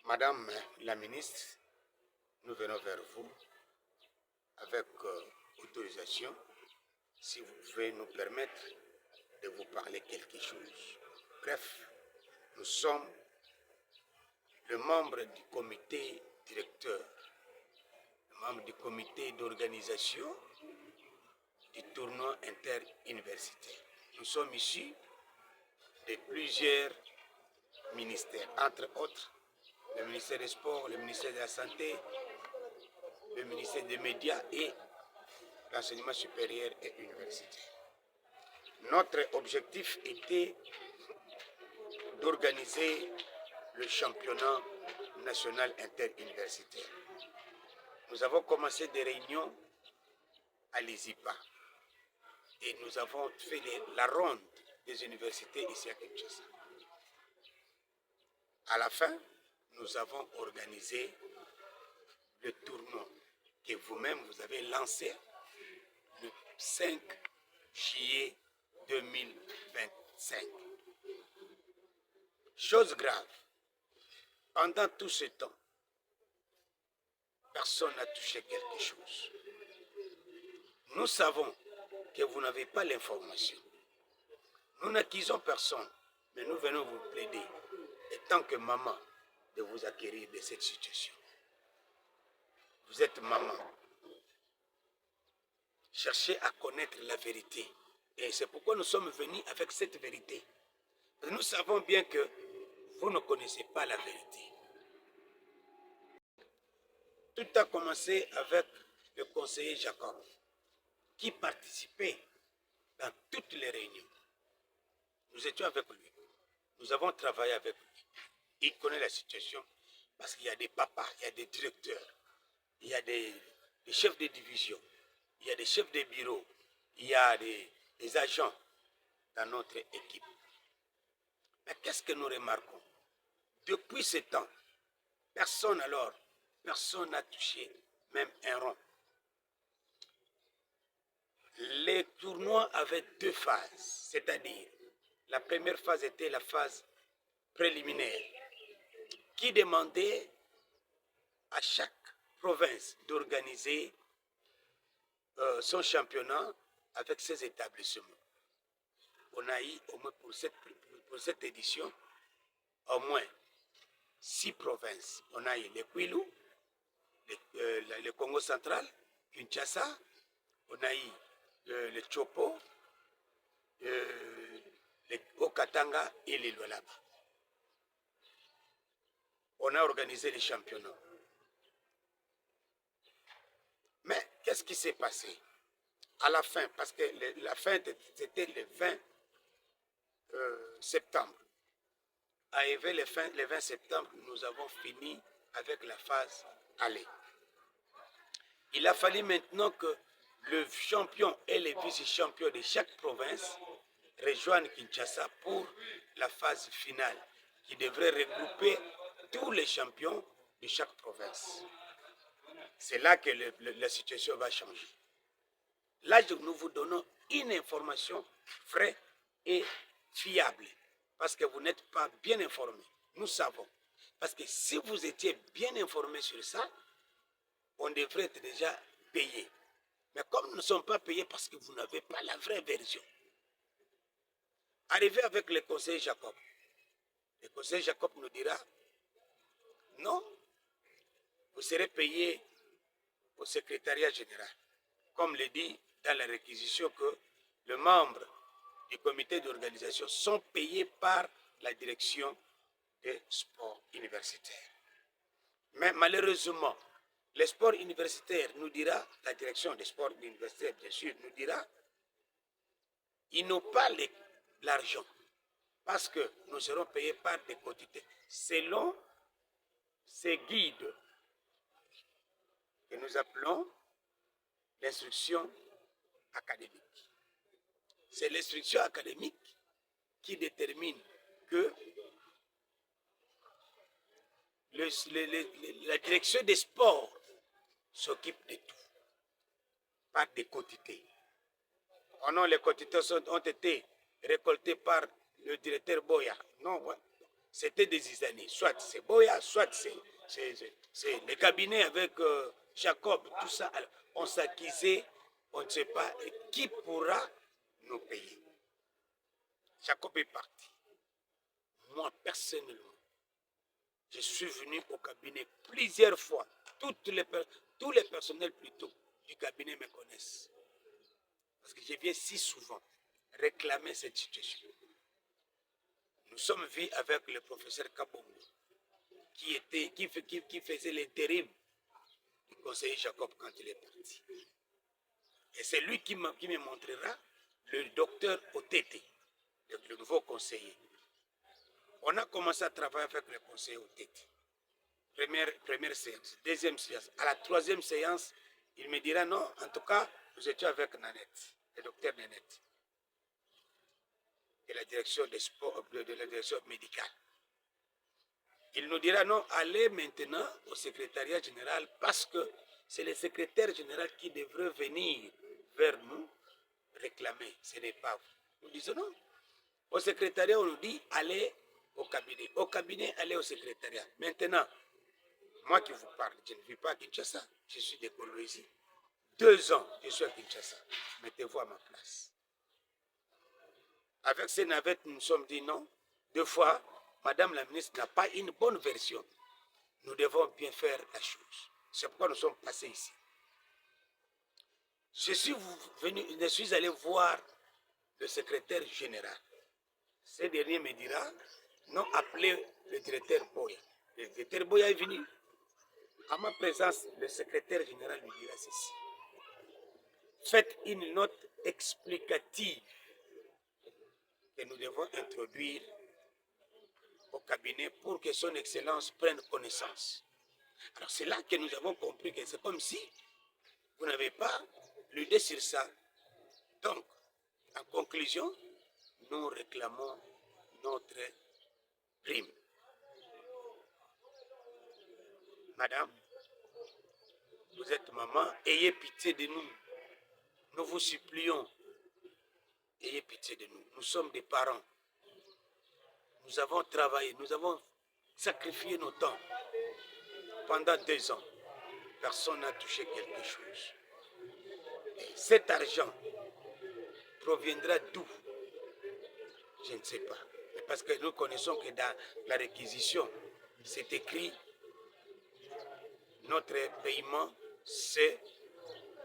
Madame la ministre, nous venons vers vous avec autorisation, si vous pouvez nous permettre de vous parler quelque chose. Bref, nous sommes le membre du comité directeur, le membre du comité d'organisation du tournoi interuniversitaire. Nous sommes issus de plusieurs ministères, entre autres le ministère des Sports, le ministère de la Santé, le ministère des Médias et l'enseignement supérieur et universitaire. Notre objectif était d'organiser le championnat national interuniversitaire. Nous avons commencé des réunions à l'ISIPA et nous avons fait la ronde des universités ici à Kinshasa. À la fin, nous avons organisé le tournoi que vous-même vous avez lancé le 5 juillet 2025. Chose grave, pendant tout ce temps, personne n'a touché quelque chose. Nous savons que vous n'avez pas l'information. Nous n'accusons personne, mais nous venons vous plaider, en tant que maman, de vous acquérir de cette situation. Vous êtes maman. Cherchez à connaître la vérité. Et c'est pourquoi nous sommes venus avec cette vérité. Nous savons bien que vous ne connaissez pas la vérité. Tout a commencé avec le conseiller Jacob, qui participait dans toutes les réunions. Nous étions avec lui. Nous avons travaillé avec lui. Il connaît la situation parce qu'il y a des papas, il y a des directeurs, il y a des chefs de division, il y a des chefs de bureau, il y a des agents dans notre équipe. Mais qu'est-ce que nous remarquons? Depuis ce temps, personne n'a touché même un rond. Les tournois avaient deux phases, c'est-à-dire la première phase était la phase préliminaire qui demandait à chaque province d'organiser son championnat avec ses établissements. On a eu au moins pour cette édition au moins 6 provinces. On a eu le Kwilu, le Congo central, Kinshasa, on a eu le Chopo, le Haut-Katanga et les Lualaba. On a organisé les championnats. Mais qu'est-ce qui s'est passé à la fin? Parce que la fin, c'était le 20 septembre. Arrivé le 20 septembre, nous avons fini avec la phase aller. Il a fallu maintenant que le champion et les vice-champions de chaque province rejoignent Kinshasa pour la phase finale, qui devrait regrouper tous les champions de chaque province. C'est là que la situation va changer. Là, nous vous donnons une information vraie et fiable, parce que vous n'êtes pas bien informés. Nous savons. Parce que si vous étiez bien informés sur ça, on devrait être déjà payé. Mais comme nous ne sommes pas payés parce que vous n'avez pas la vraie version. Arrivé avec le conseiller Jacob. Le conseiller Jacob nous dira, non, vous serez payé au secrétariat général. Comme le dit dans la réquisition que les membres du comité d'organisation sont payés par la direction des sports universitaires. Mais malheureusement, les sports universitaires nous dira, la direction des sports universitaires bien sûr nous dira, ils n'ont pas l'argent parce que nous serons payés par des quantités selon ces guides que nous appelons l'instruction académique. C'est l'instruction académique qui détermine que la direction des sports s'occupe de tout, par des quantités. Oh non, les quantités ont été récoltées par le directeur Boya. Non, ouais. c'était des années. Soit c'est Boya, soit c'est les cabinets avec Jacob, tout ça. Alors, on s'acquisait, on ne sait pas qui pourra nous payer. Jacob est parti. Moi, personnellement, je suis venu au cabinet plusieurs fois. Tous les personnels plutôt du cabinet me connaissent. Parce que je viens si souvent réclamer cette situation. Nous sommes vus avec le professeur Kabongo, qui faisait l'intérim du conseiller Jacob quand il est parti. Et c'est lui qui me montrera le docteur Otete, le nouveau conseiller. On a commencé à travailler avec le conseiller Otete. Première séance, deuxième séance. À la troisième séance, il me dira non, en tout cas, nous étions avec Nanette, le docteur Nanette, de la direction des sports, de la direction médicale. Il nous dira non, allez maintenant au secrétariat général parce que c'est le secrétaire général qui devrait venir vers nous réclamer. Ce n'est pas vous. Nous disons non. Au secrétariat, on nous dit allez au cabinet. Au cabinet, allez au secrétariat. Maintenant, moi qui vous parle, je ne vis pas à Kinshasa. Je suis de Kolwezi. 2 ans, je suis à Kinshasa. Mettez-vous à ma place. Avec ces navettes, nous nous sommes dit non. 2 fois, Madame la ministre n'a pas une bonne version. Nous devons bien faire la chose. C'est pourquoi nous sommes passés ici. Je suis allé voir le secrétaire général. Ce dernier me dira, non, appelez le directeur Boya. Le directeur Boya est venu. À ma présence, le secrétaire général lui dira ceci. Faites une note explicative que nous devons introduire au cabinet pour que son excellence prenne connaissance. Alors c'est là que nous avons compris que c'est comme si vous n'avez pas l'idée sur ça. Donc, en conclusion, nous réclamons notre prime. Madame, vous êtes maman, ayez pitié de nous. Nous vous supplions, ayez pitié de nous. Nous sommes des parents. Nous avons travaillé, nous avons sacrifié nos temps. Pendant 2 ans, personne n'a touché quelque chose. Et cet argent proviendra d'où? Je ne sais pas. Parce que nous connaissons que dans la réquisition, c'est écrit notre paiement, c'est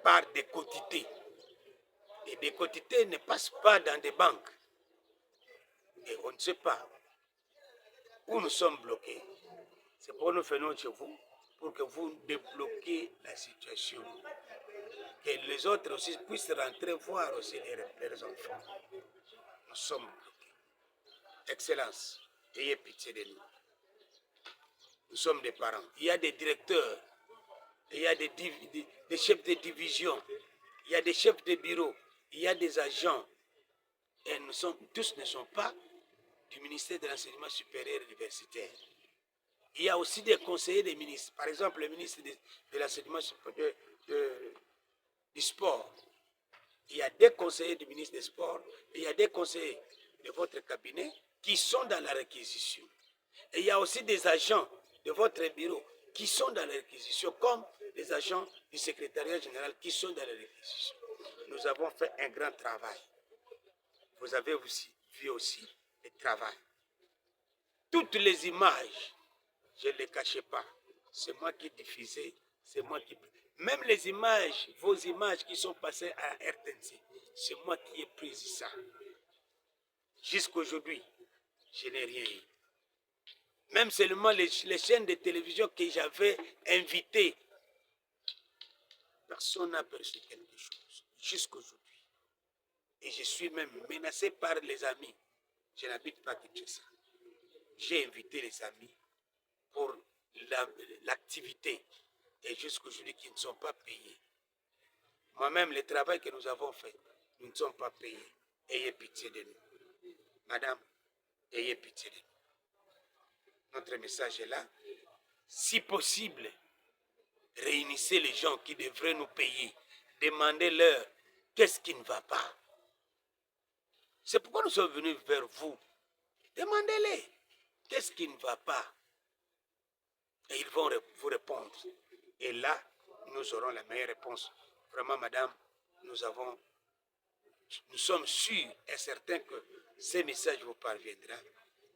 par des quotités. Et des quotités ne passent pas dans des banques. Et on ne sait pas où nous sommes bloqués. C'est pourquoi nous venons chez vous, pour que vous débloquiez la situation. Que les autres aussi puissent rentrer voir aussi leurs enfants. Nous sommes bloqués. Excellence, ayez pitié de nous. Nous sommes des parents. Il y a des directeurs, il y a des chefs de division, il y a des chefs de bureau, il y a des agents. Et tous ne sont pas du ministère de l'Enseignement supérieur et universitaire. Il y a aussi des conseillers des ministres. Par exemple, le ministre de l'Enseignement supérieur du sport. Il y a des conseillers du ministre des Sports, et il y a des conseillers de votre cabinet qui sont dans la réquisition. Et il y a aussi des agents de votre bureau qui sont dans la réquisition, comme les agents du secrétariat général qui sont dans la réquisition. Nous avons fait un grand travail. Vous avez aussi vu aussi le travail. Toutes les images, je ne les cachais pas. C'est moi qui diffusais, c'est moi qui... Même les images, vos images qui sont passées à RTNC, c'est moi qui ai pris ça. Jusqu'aujourd'hui, je n'ai rien eu. Même seulement les chaînes de télévision que j'avais invitées, personne n'a perçu quelque chose. Jusqu'aujourd'hui. Et je suis même menacé par les amis. Je n'habite pas Kinshasa. J'ai invité les amis pour l'activité. Et jusqu'aujourd'hui, qui ne sont pas payés. Moi-même, le travail que nous avons fait, nous ne sommes pas payés. Ayez pitié de nous. Madame, ayez pitié de nous. Notre message est là. Si possible, réunissez les gens qui devraient nous payer. Demandez-leur qu'est-ce qui ne va pas. C'est pourquoi nous sommes venus vers vous. Demandez-les. qu'est-ce qui ne va pas? Et ils vont vous répondre. Et là, nous aurons la meilleure réponse. Vraiment, madame, nous sommes sûrs et certains que ces messages vous parviendront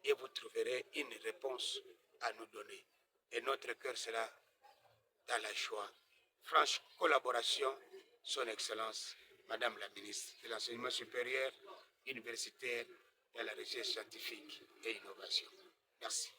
et vous trouverez une réponse à nous donner. Et notre cœur sera dans la joie. Franche collaboration, Son Excellence, Madame la Ministre de l'Enseignement supérieur, universitaire et de la recherche scientifique et innovation. Merci.